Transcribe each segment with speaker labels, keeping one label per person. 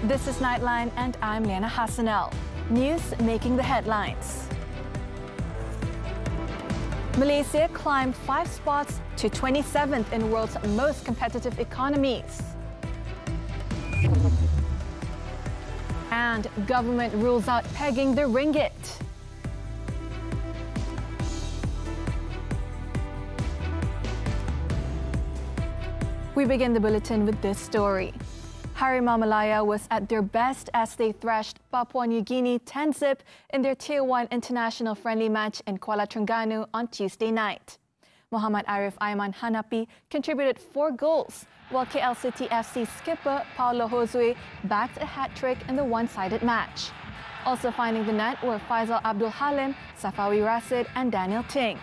Speaker 1: This is Nightline and I'm Liyana Hassanel. News making the headlines. Malaysia climbed 5 spots to 27th in world's most competitive economies. And government rules out pegging the ringgit. We begin the bulletin with this story. Harimau Malaya was at their best as they thrashed Papua New Guinea 10-zip in their Tier 1 international friendly match in Kuala Terengganu on Tuesday night. Muhammad Arif Aiman Hanapi contributed 4 goals, while KL City FC skipper Paulo Josue bagged a hat-trick in the one-sided match. Also finding the net were Faisal Abdul Halim, Safawi Rasid and Daniel Ting.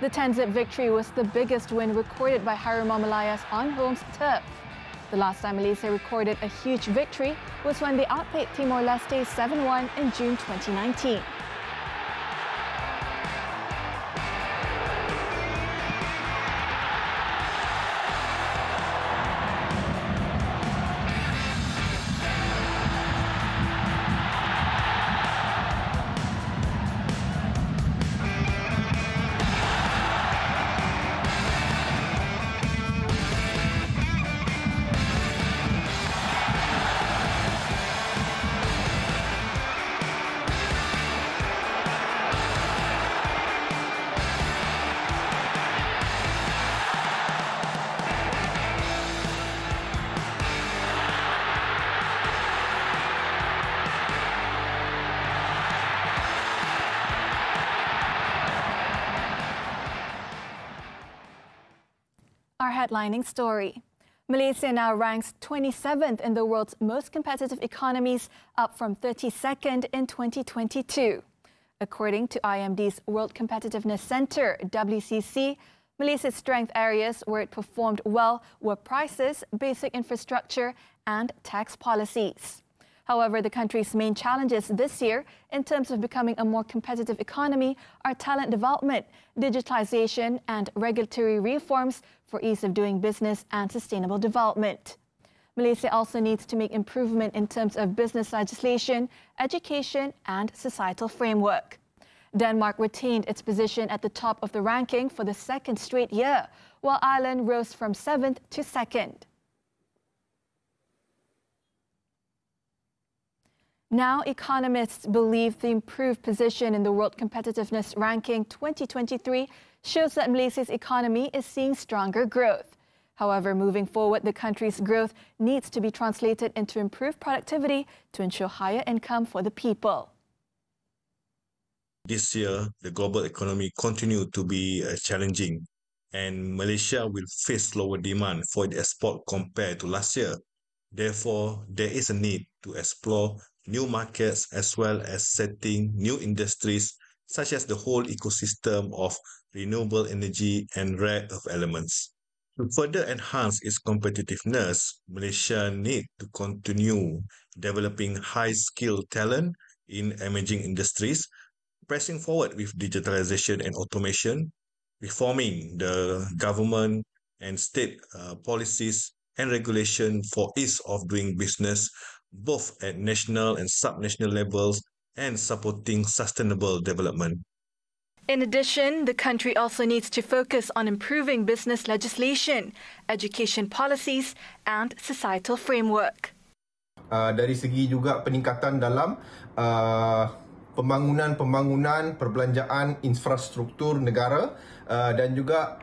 Speaker 1: The 10-zip victory was the biggest win recorded by Harimau Malaya's on-home turf. The last time Malaysia recorded a huge victory was when they outplayed Timor-Leste 7-1 in June 2019. Our headlining story. Malaysia now ranks 27th in the world's most competitive economies, up from 32nd in 2022. According to IMD's World Competitiveness Centre, WCC, Malaysia's strength areas where it performed well were prices, basic infrastructure and tax policies. However, the country's main challenges this year in terms of becoming a more competitive economy are talent development, digitalization and regulatory reforms for ease of doing business and sustainable development. Malaysia also needs to make improvement in terms of business legislation, education and societal framework. Denmark retained its position at the top of the ranking for the second straight year, while Ireland rose from 7th to 2nd. Now, economists believe the improved position in the World Competitiveness Ranking 2023 shows that Malaysia's economy is seeing stronger growth. However, moving forward, the country's growth needs to be translated into improved productivity to ensure higher income for the people.
Speaker 2: This year, the global economy continued to be challenging, and Malaysia will face lower demand for its export compared to last year. Therefore, there is a need to explore new markets as well as setting new industries such as the whole ecosystem of renewable energy and rare earth elements. To further enhance its competitiveness, Malaysia needs to continue developing high-skilled talent in emerging industries, pressing forward with digitalization and automation, reforming the government and state policies and regulation for ease of doing business, both at national and subnational levels, and supporting sustainable development.
Speaker 1: In addition, the country also needs to focus on improving business legislation, education policies, and societal framework.
Speaker 3: Dari segi juga peningkatan dalam pembangunan perbelanjaan infrastruktur negara dan juga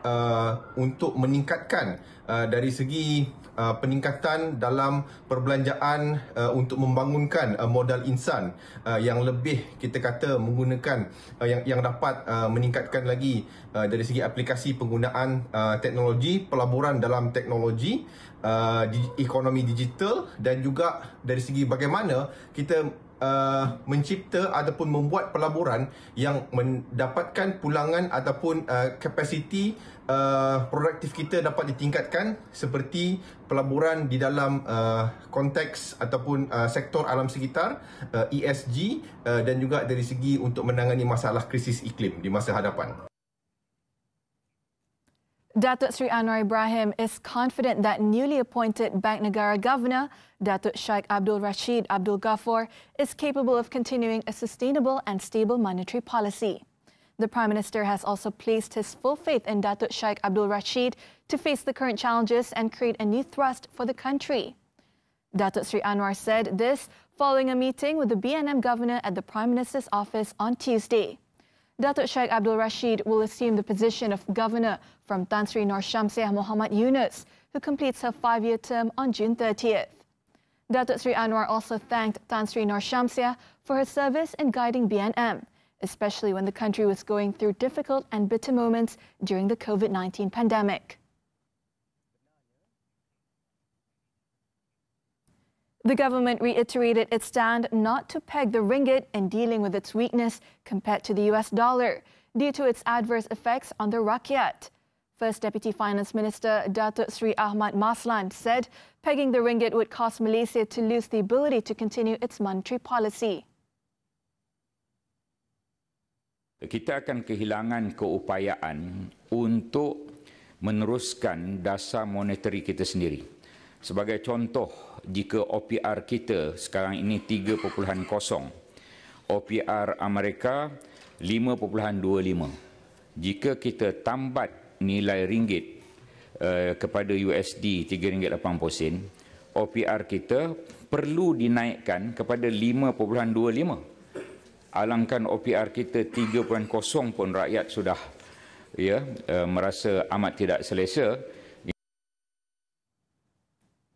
Speaker 3: untuk meningkatkan dari segi peningkatan dalam perbelanjaan untuk membangunkan modal insan yang lebih kita kata menggunakan yang dapat meningkatkan lagi dari segi aplikasi penggunaan teknologi, pelaburan dalam teknologi, ekonomi digital dan juga dari segi bagaimana kita mencipta ataupun membuat pelaburan yang mendapatkan pulangan ataupun kapasiti produktif kita dapat ditingkatkan seperti pelaburan di dalam konteks ataupun sektor alam sekitar, ESG dan juga dari segi untuk menangani masalah krisis iklim di masa hadapan.
Speaker 1: Datuk Sri Anwar Ibrahim is confident that newly appointed Bank Negara Governor, Datuk Sheikh Abdul Rashid Abdul Ghaffar, is capable of continuing a sustainable and stable monetary policy. The Prime Minister has also placed his full faith in Datuk Sheikh Abdul Rashid to face the current challenges and create a new thrust for the country. Datuk Sri Anwar said this following a meeting with the BNM Governor at the Prime Minister's office on Tuesday. Datuk Sheikh Abdul Rashid will assume the position of Governor from Tan Sri Nur Syamsiah Muhammad Yunus, who completes her 5-year term on June 30th. Datuk Sri Anwar also thanked Tan Sri Nur Syamsiah for her service in guiding BNM, especially when the country was going through difficult and bitter moments during the COVID-19 pandemic. The government reiterated its stand not to peg the ringgit in dealing with its weakness compared to the US dollar due to its adverse effects on the rakyat. First Deputy Finance Minister Datuk Sri Ahmad Maslan said pegging the ringgit would cause Malaysia to lose the ability to continue its monetary policy.
Speaker 4: Kita akan kehilangan keupayaan untuk meneruskan dasar monetary kita sendiri. Sebagai contoh, jika OPR kita sekarang ini 3.0, OPR Amerika 5.25. Jika kita tambat nilai ringgit kepada USD RM3.80, OPR kita perlu dinaikkan kepada 5.25. Alangkan OPR kita 3.0 pun rakyat sudah merasa amat tidak selesa.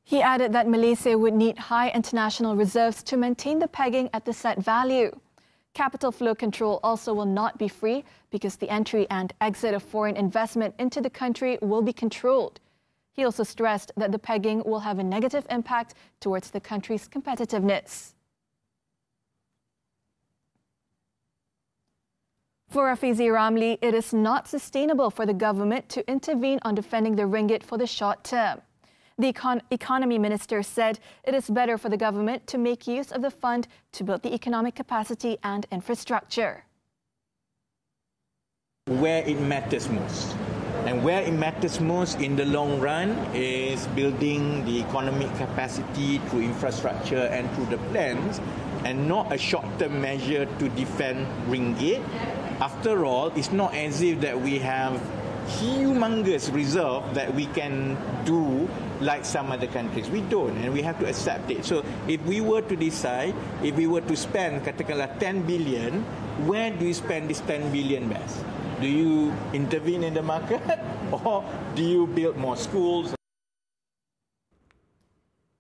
Speaker 1: He added that Malaysia would need high international reserves to maintain the pegging at the set value. Capital flow control also will not be free because the entry and exit of foreign investment into the country will be controlled. He also stressed that the pegging will have a negative impact towards the country's competitiveness. For Rafizi Ramli, it is not sustainable for the government to intervene on defending the ringgit for the short term. The Economy Minister said it is better for the government to make use of the fund to build the economic capacity and infrastructure.
Speaker 5: Where it matters most. And where it matters most in the long run is building the economic capacity through infrastructure and through the plans, and not a short-term measure to defend ringgit. After all, it's not as if that we have humongous reserve that we can do like some other countries. We don't, and we have to accept it. So if we were to decide, if we were to spend katakanlah 10 billion, where do you spend this 10 billion best? Do you intervene in the market or do you build more schools?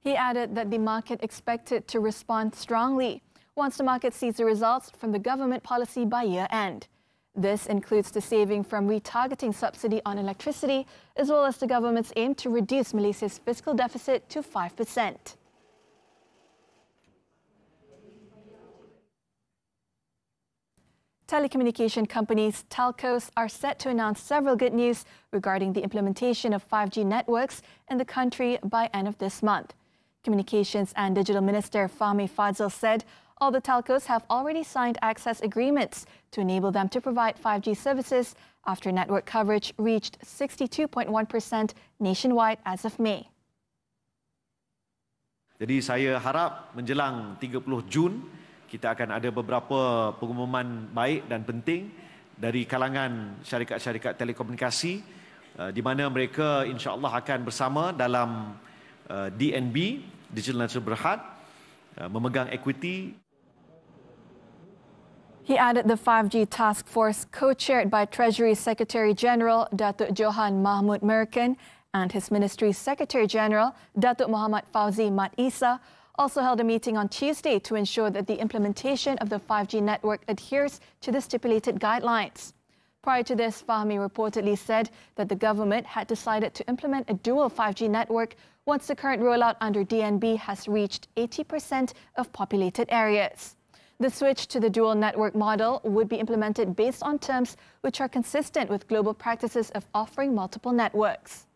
Speaker 1: He added that the market expected to respond strongly once the market sees the results from the government policy by year-end. This includes the saving from retargeting subsidy on electricity, as well as the government's aim to reduce Malaysia's fiscal deficit to 5%. Telecommunication companies, telcos, are set to announce several good news regarding the implementation of 5G networks in the country by end of this month. Communications and Digital Minister Fahmi Fadzil said all the telcos have already signed access agreements to enable them to provide 5G services after network coverage reached 62.1% nationwide as of May.
Speaker 6: Jadi saya harap menjelang 30 Jun kita akan ada beberapa pengumuman baik dan penting dari kalangan syarikat-syarikat telekomunikasi di mana mereka insya-Allah akan bersama dalam DNB Digital Nasional Berhad memegang equity.
Speaker 1: He added the 5G task force, co-chaired by Treasury Secretary General Datuk Johan Mahmud Merkin and his Ministry's Secretary General Datuk Muhammad Fauzi Mat Isa, also held a meeting on Tuesday to ensure that the implementation of the 5G network adheres to the stipulated guidelines. Prior to this, Fahmi reportedly said that the government had decided to implement a dual 5G network once the current rollout under DNB has reached 80% of populated areas. The switch to the dual network model would be implemented based on terms which are consistent with global practices of offering multiple networks.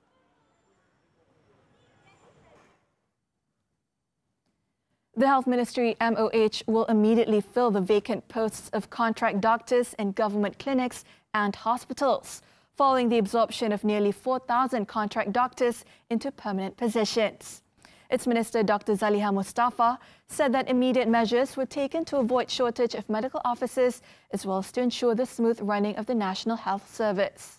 Speaker 1: The Health Ministry MOH will immediately fill the vacant posts of contract doctors in government clinics and hospitals. following the absorption of nearly 4,000 contract doctors into permanent positions. Its Minister Dr. Zaliha Mustafa said that immediate measures were taken to avoid shortage of medical officers as well as to ensure the smooth running of the National Health Service.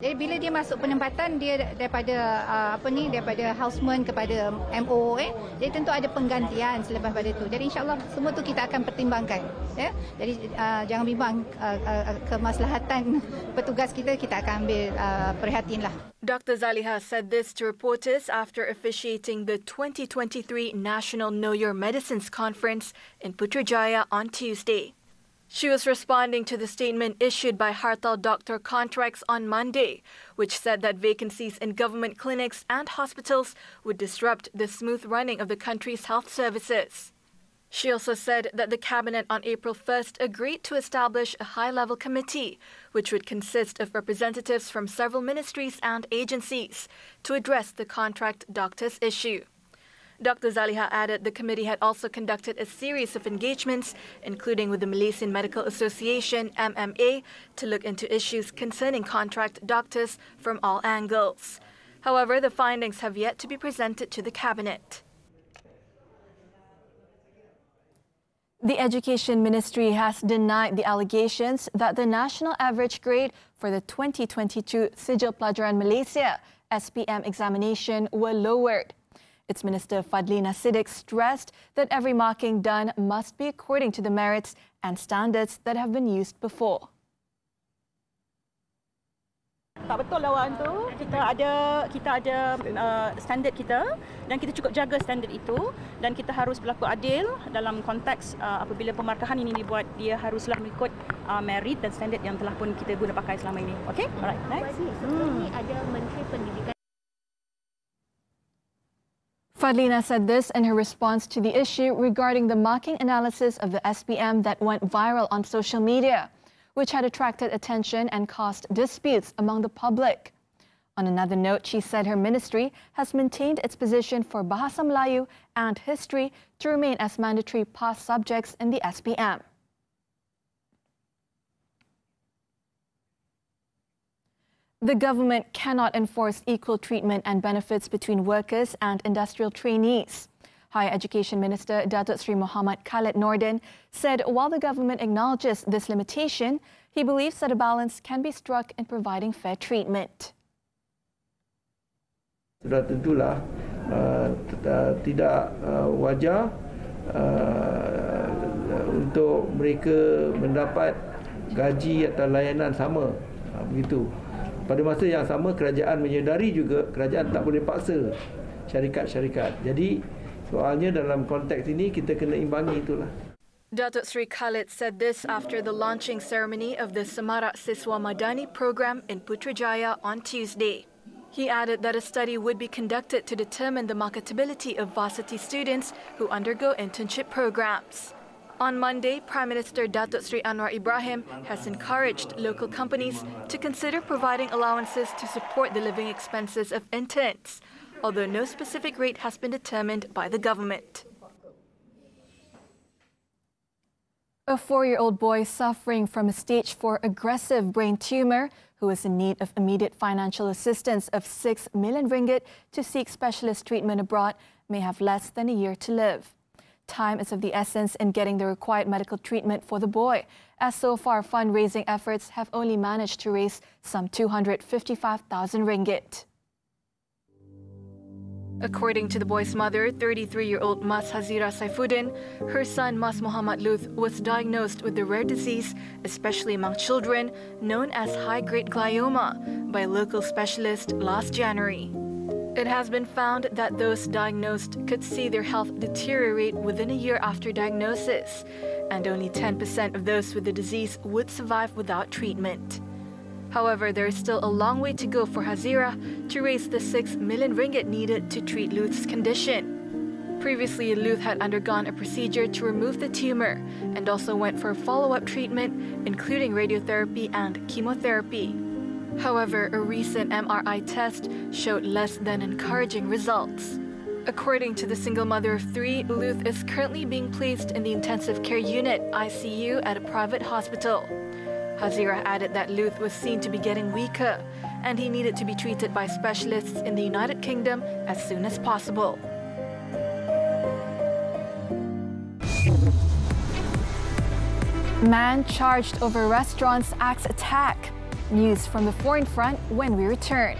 Speaker 7: Jadi bila dia masuk penempatan, dia daripada daripada houseman kepada MO, jadi tentu ada penggantian selepas pada itu. Jadi insya-Allah semua tu kita akan pertimbangkan, ya. Jadi jangan bimbang, kemaslahatan petugas kita akan ambil perhatianlah.
Speaker 1: Dr. Zaliha said this to reporters after officiating the 2023 National Know Your Medicines Conference in Putrajaya on Tuesday. She was responding to the statement issued by Hartal Doctor Contracts on Monday, which said that vacancies in government clinics and hospitals would disrupt the smooth running of the country's health services. She also said that the Cabinet on April 1st agreed to establish a high-level committee, which would consist of representatives from several ministries and agencies, to address the contract doctors issue. Dr. Zaliha added the committee had also conducted a series of engagements, including with the Malaysian Medical Association, MMA, to look into issues concerning contract doctors from all angles. However, the findings have yet to be presented to the Cabinet. The Education Ministry has denied the allegations that the national average grade for the 2022 Sijil Pelajaran Malaysia SPM examination were lowered. Its Minister Fadlina Siddiq stressed that every marking done must be according to the merits and standards that have been used before.
Speaker 8: Tak betul lawan tu. Kita ada standard kita dan kita cukup jaga standard itu dan kita harus berlaku adil dalam konteks apabila pemarkahan ini dibuat, dia haruslah mengikut merit dan standard yang telah pun kita guna pakai selama ini. Okey? Alright. Next.
Speaker 7: Ini ada Menteri Pendidikan.
Speaker 1: Fadlina said this in her response to the issue regarding the marking analysis of the SPM that went viral on social media, which had attracted attention and caused disputes among the public. On another note, she said her ministry has maintained its position for Bahasa Melayu and history to remain as mandatory past subjects in the SPM. The government cannot enforce equal treatment and benefits between workers and industrial trainees. Higher Education Minister Datuk Seri Muhammad Khalid Nordin said while the government acknowledges this limitation, he believes that a balance can be struck in providing fair treatment.
Speaker 9: Sudah tentulah tidak wajar untuk mereka mendapat gaji atau layanan sama, begitu. Pada masa yang sama, kerajaan menyedari juga kerajaan tak boleh paksa syarikat-syarikat. Jadi soalnya dalam konteks ini kita kena imbangi itulah.
Speaker 1: Datuk Seri Khalid said this after the launching ceremony of the Semarak Siswa Madani program in Putrajaya on Tuesday. He added that a study would be conducted to determine the marketability of varsity students who undergo internship programs. On Monday, Prime Minister Datuk Seri Anwar Ibrahim has encouraged local companies to consider providing allowances to support the living expenses of interns, although no specific rate has been determined by the government. A 4-year-old boy suffering from a stage 4 aggressive brain tumour who is in need of immediate financial assistance of 6 million ringgit to seek specialist treatment abroad may have less than a year to live. Time is of the essence in getting the required medical treatment for the boy, as so far fundraising efforts have only managed to raise some 255,000 ringgit. According to the boy's mother, 33-year-old Mas Hazira Saifuddin, her son Mas Muhammad Luth was diagnosed with the rare disease, especially among children, known as high-grade glioma by a local specialist last January. It has been found that those diagnosed could see their health deteriorate within a year after diagnosis, and only 10% of those with the disease would survive without treatment. However, there is still a long way to go for Hazira to raise the 6 million ringgit needed to treat Luth's condition. Previously, Luth had undergone a procedure to remove the tumor and also went for follow-up treatment, including radiotherapy and chemotherapy. However, a recent MRI test showed less than encouraging results. According to the single mother of 3, Luth is currently being placed in the intensive care unit ICU at a private hospital. Hazira added that Luth was seen to be getting weaker and he needed to be treated by specialists in the United Kingdom as soon as possible. Man charged over restaurant's axe attack. News from the foreign front when we return.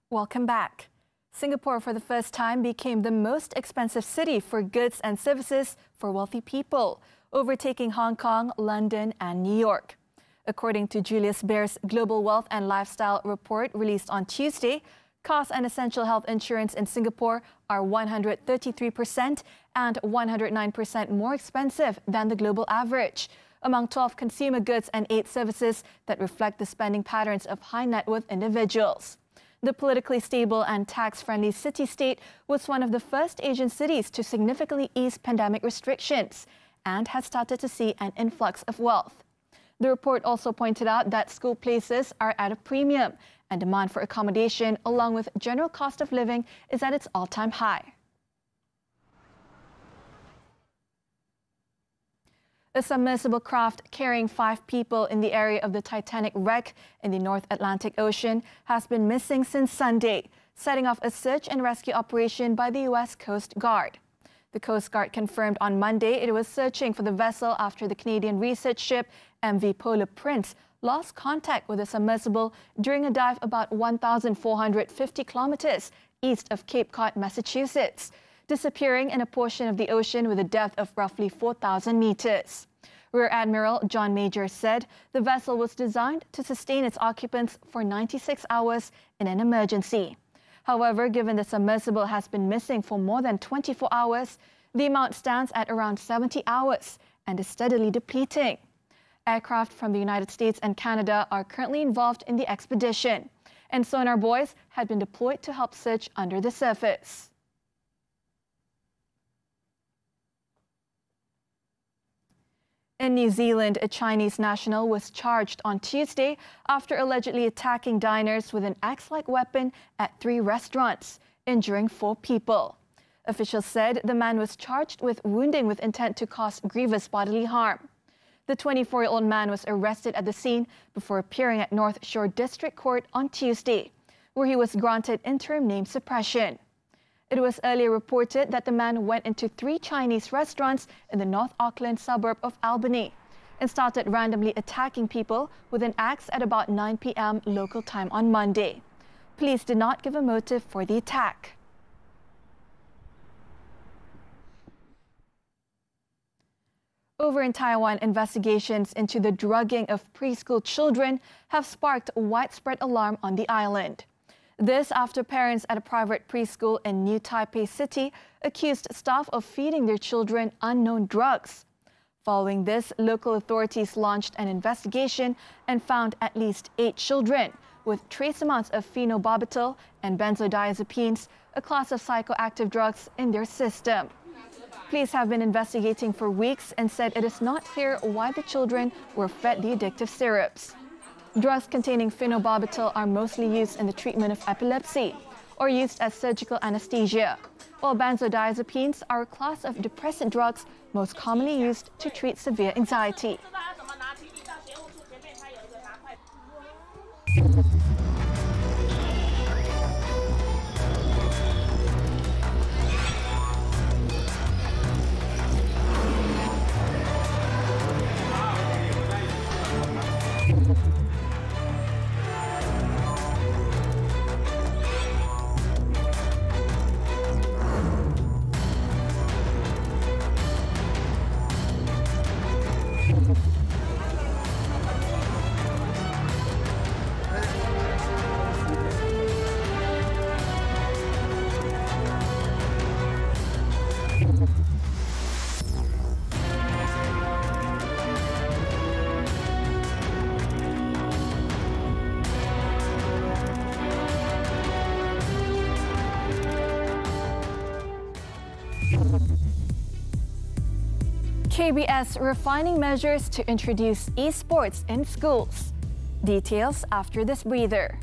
Speaker 1: Welcome back. Singapore for the first time became the most expensive city for goods and services for wealthy people, overtaking Hong Kong, London and New York. According to Julius Baer's Global Wealth and Lifestyle Report released on Tuesday, costs and essential health insurance in Singapore are 133% and 109% more expensive than the global average, among 12 consumer goods and 8 services that reflect the spending patterns of high net worth individuals. The politically stable and tax-friendly city-state was one of the first Asian cities to significantly ease pandemic restrictions and has started to see an influx of wealth. The report also pointed out that school places are at a premium and demand for accommodation along with general cost of living is at its all-time high. A submersible craft carrying 5 people in the area of the Titanic wreck in the North Atlantic Ocean has been missing since Sunday, setting off a search and rescue operation by the U.S. Coast Guard. The Coast Guard confirmed on Monday it was searching for the vessel after the Canadian research ship MV Polar Prince lost contact with the submersible during a dive about 1,450 kilometers east of Cape Cod, Massachusetts, disappearing in a portion of the ocean with a depth of roughly 4,000 meters. Rear Admiral John Major said the vessel was designed to sustain its occupants for 96 hours in an emergency. However, given the submersible has been missing for more than 24 hours, the amount stands at around 70 hours and is steadily depleting. Aircraft from the United States and Canada are currently involved in the expedition, and sonar buoys had been deployed to help search under the surface. In New Zealand, a Chinese national was charged on Tuesday after allegedly attacking diners with an axe-like weapon at 3 restaurants, injuring 4 people. Officials said the man was charged with wounding with intent to cause grievous bodily harm. The 24-year-old man was arrested at the scene before appearing at North Shore District Court on Tuesday, where he was granted interim name suppression. It was earlier reported that the man went into 3 Chinese restaurants in the North Auckland suburb of Albany and started randomly attacking people with an axe at about 9 p.m. local time on Monday. Police did not give a motive for the attack. Over in Taiwan, investigations into the drugging of preschool children have sparked widespread alarm on the island. This after parents at a private preschool in New Taipei City accused staff of feeding their children unknown drugs. Following this, local authorities launched an investigation and found at least 8 children with trace amounts of phenobarbital and benzodiazepines, a class of psychoactive drugs, in their system. Police have been investigating for weeks and said it is not clear why the children were fed the addictive syrups. Drugs containing phenobarbital are mostly used in the treatment of epilepsy or used as surgical anesthesia, while benzodiazepines are a class of depressant drugs most commonly used to treat severe anxiety. KBS refining measures to introduce esports in schools. Details after this breather.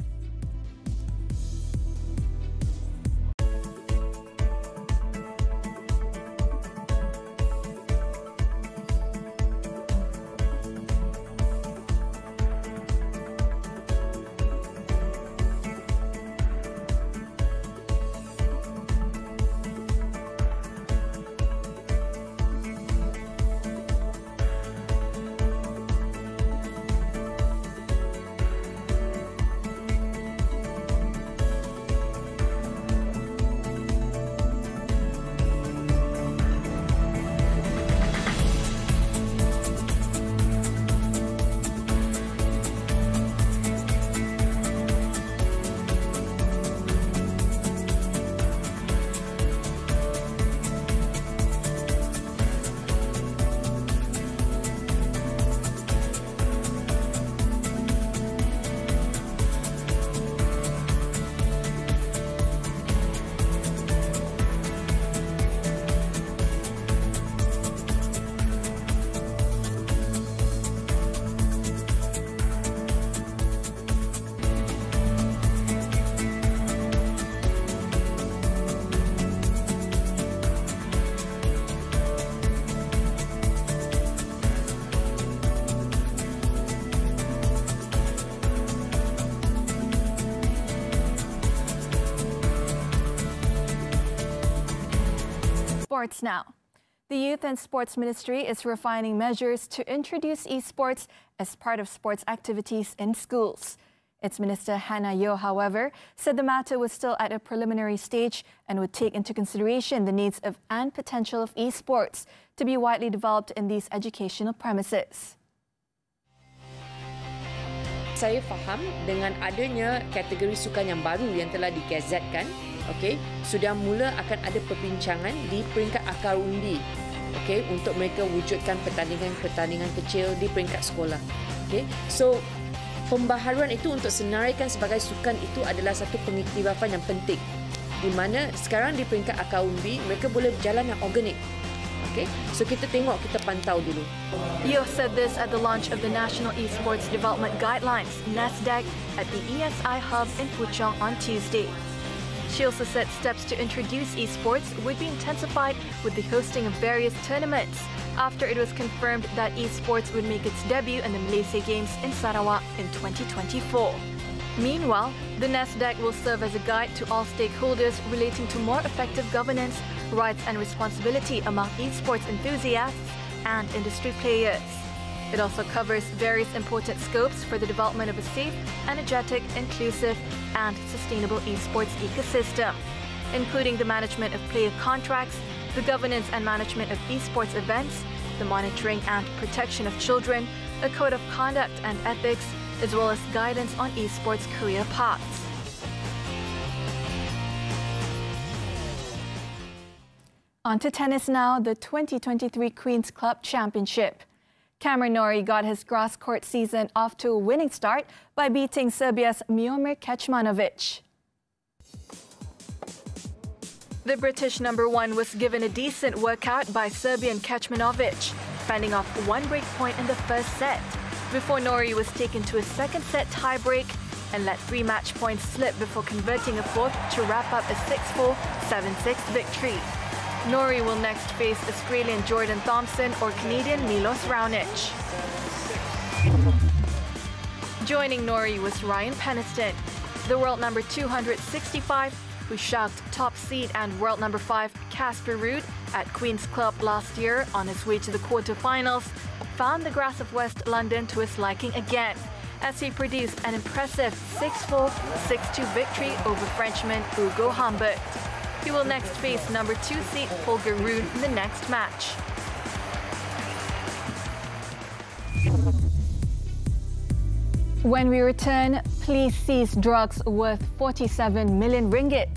Speaker 1: Sports now. The Youth and Sports Ministry is refining measures to introduce esports as part of sports activities in schools. Its Minister Hannah Yeoh, however, said the matter was still at a preliminary stage and would take into consideration the needs of and potential of esports to be widely developed in these educational premises.
Speaker 10: Saya faham dengan adanya kategori sukan yang baru yang telah digazetkan, okey, sudah mula akan ada perbincangan di peringkat akar undi, okey, untuk mereka wujudkan pertandingan-pertandingan kecil di peringkat sekolah. Okey, so pembaharuan itu untuk senaraikan sebagai sukan itu adalah satu pengiktirafan yang penting, di mana sekarang di peringkat akar undi mereka boleh berjalan yang organik. Okay, so kita tengok, kita pantau dulu.
Speaker 1: Yeoh said this at the launch of the National Esports Development Guidelines, NESDEG, at the ESI Hub in Puchong on Tuesday. She also said steps to introduce esports would be intensified with the hosting of various tournaments after it was confirmed that esports would make its debut in the Malaysia Games in Sarawak in 2024. Meanwhile, the NESDEG will serve as a guide to all stakeholders relating to more effective governance, rights and responsibility among esports enthusiasts and industry players. It also covers various important scopes for the development of a safe, energetic, inclusive and sustainable esports ecosystem, including the management of player contracts, the governance and management of esports events, the the monitoring and protection of children, a code of conduct and ethics, as well as guidance on esports career paths. On to tennis now, the 2023 Queen's Club Championship. Cameron Norrie got his grass court season off to a winning start by beating Serbia's Miomir Kecmanovic. The British #1 was given a decent workout by Serbian Kecmanovic, fending off one break point in the first set, before Norrie was taken to a second set tiebreak and let 3 match points slip before converting a fourth to wrap up a 6-4, 7-6 victory. Norrie will next face Australian Jordan Thompson or Canadian Milos Raonic. Joining Norrie was Ryan Peniston, the world number 265, who shocked top seed and world number 5 Casper Ruud at Queen's Club last year on his way to the quarterfinals, found the grass of West London to his liking again, as he produced an impressive 6-4, 6-2 victory over Frenchman Hugo Humbert. He will next face number 2 seed Holger Rune in the next match. When we return, police seize drugs worth 47 million ringgit.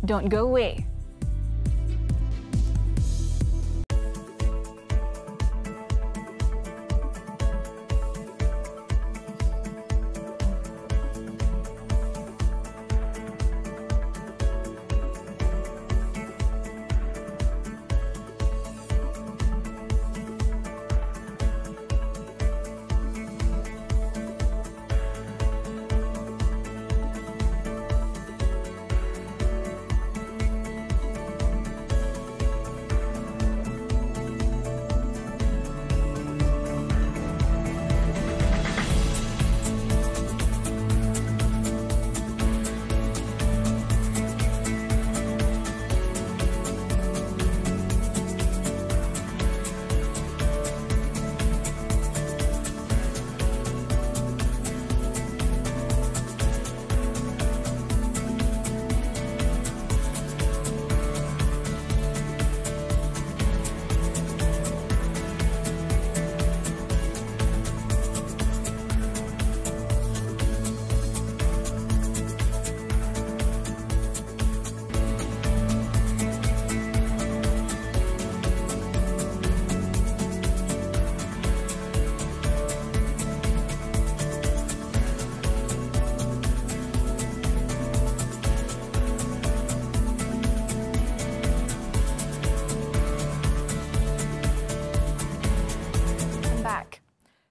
Speaker 1: Don't go away.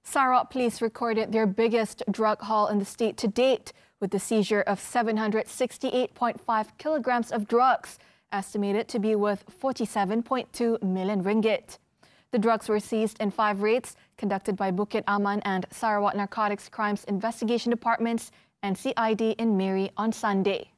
Speaker 1: Sarawak police recorded their biggest drug haul in the state to date, with the seizure of 768.5 kilograms of drugs, estimated to be worth 47.2 million ringgit. The drugs were seized in 5 raids conducted by Bukit Aman and Sarawak Narcotics Crimes Investigation Departments and CID in Miri on Sunday.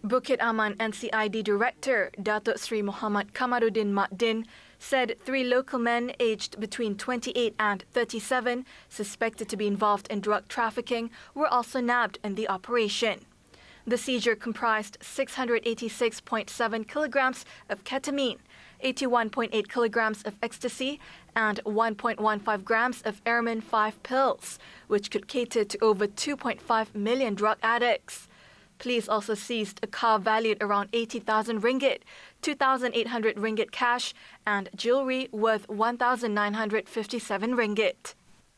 Speaker 1: Bukit Aman NCID Director Datuk Sri Muhammad Kamaruddin Makdin said 3 local men aged between 28 and 37 suspected to be involved in drug trafficking were also nabbed in the operation. The seizure comprised 686.7 kilograms of ketamine, 81.8 kilograms of ecstasy, and 1.15 grams of Airman 5 pills, which could cater to over 2.5 million drug addicts. Police also seized a car valued around 80,000 ringgit, 2,800 ringgit cash, and jewelry worth 1,957 ringgit.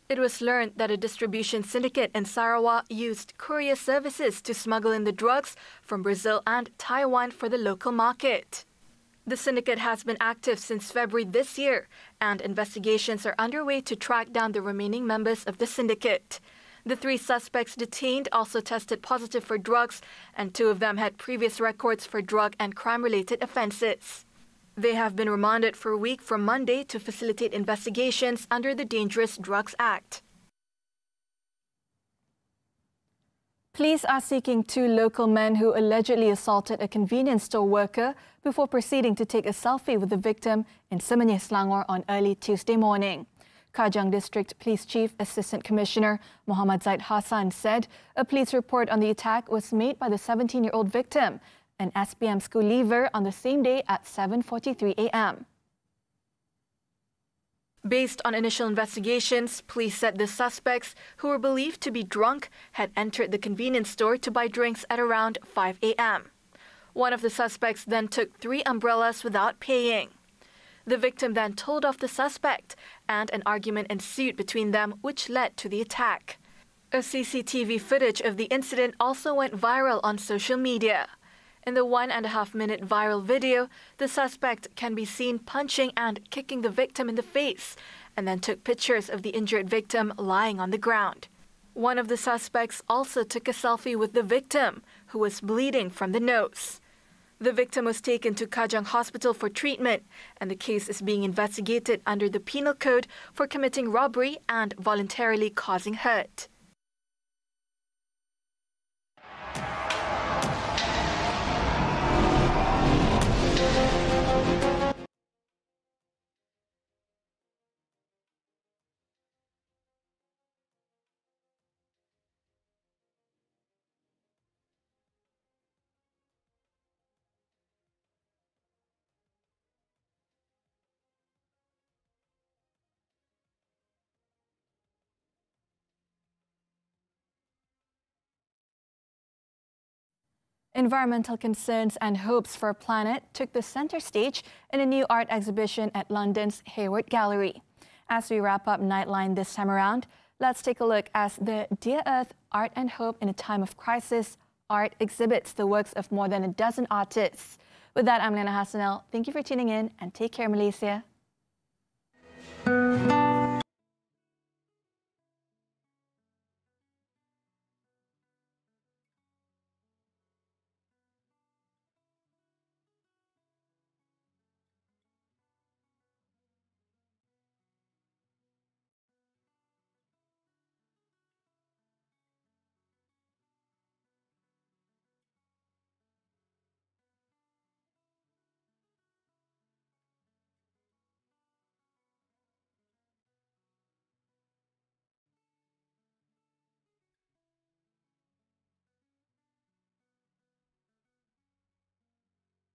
Speaker 1: It was learned that a distribution syndicate in Sarawak used courier services to smuggle in the drugs from Brazil and Taiwan for the local market. The syndicate has been active since February this year, and investigations are underway to track down the remaining members of the syndicate. The 3 suspects detained also tested positive for drugs, and 2 of them had previous records for drug and crime-related offences. They have been remanded for a week from Monday to facilitate investigations under the Dangerous Drugs Act. Police are seeking 2 local men who allegedly assaulted a convenience store worker before proceeding to take a selfie with the victim in Semenyih, Selangor on early Tuesday morning. Kajang District Police Chief Assistant Commissioner Muhammad Zaid Hassan said a police report on the attack was made by the 17-year-old victim an SPM school leaver on the same day at 7:43 a.m. Based on initial investigations, police said the suspects, who were believed to be drunk, had entered the convenience store to buy drinks at around 5 a.m. One of the suspects then took 3 umbrellas without paying. The victim then told off the suspect, and an argument ensued between them, which led to the attack. A CCTV footage of the incident also went viral on social media. In the 1.5-minute viral video, the suspect can be seen punching and kicking the victim in the face, and then took pictures of the injured victim lying on the ground. One of the suspects also took a selfie with the victim, who was bleeding from the nose. The victim was taken to Kajang Hospital for treatment, and the case is being investigated under the Penal Code for committing robbery and voluntarily causing hurt. Environmental concerns and hopes for a planet took the centre stage in a new art exhibition at London's Hayward Gallery. As we wrap up Nightline this time around, let's take a look as the Dear Earth, Art and Hope in a Time of Crisis art exhibits the works of more than a dozen artists. With that, I'm Liyana Hassanel. Thank you for tuning in and take care, Malaysia.